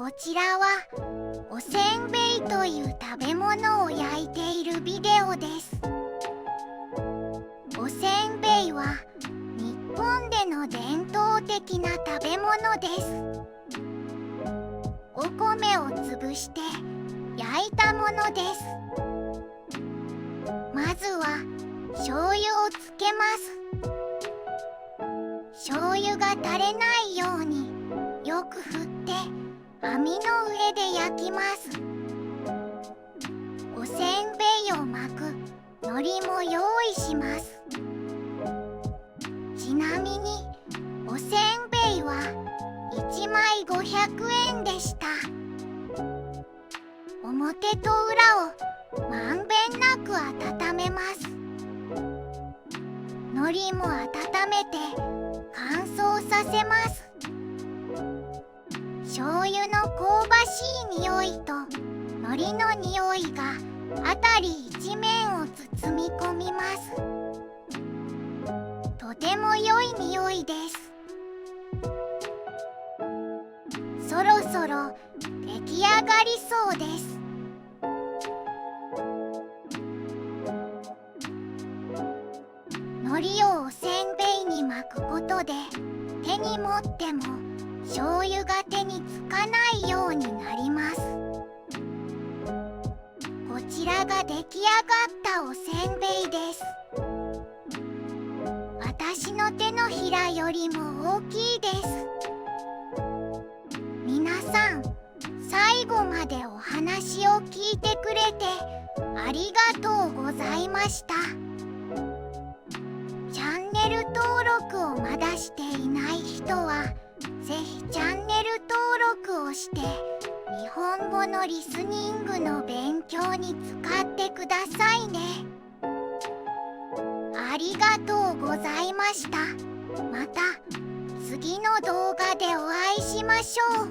こちらはおせんべいという食べ物を焼いているビデオです。おせんべいは日本での伝統的な食べ物です。お米を潰して焼いたものです。まずは醤油をつけます。醤油が垂れないようによく振って網の上で焼きます。おせんべいを巻く海苔も用意します。ちなみにおせんべいは1枚500円でした。表と裏をまんべんなく温めます。海苔も温めて乾燥させます。醤油の香ばしい匂いと海苔の匂いが辺り一面を包み込みます。とても良い匂いです。そろそろ出来上がりそうです。海苔をおせんべいに巻くことで手に持っても醤油が手につかないようになります。こちらが出来上がったおせんべいです。私の手のひらよりも大きいです。皆さん、最後までお話を聞いてくれてありがとうございました。チャンネル登録をまだしていない人はぜひチャンネル登録をして日本語のリスニングの勉強に使ってくださいね。ありがとうございました。また次の動画でお会いしましょう。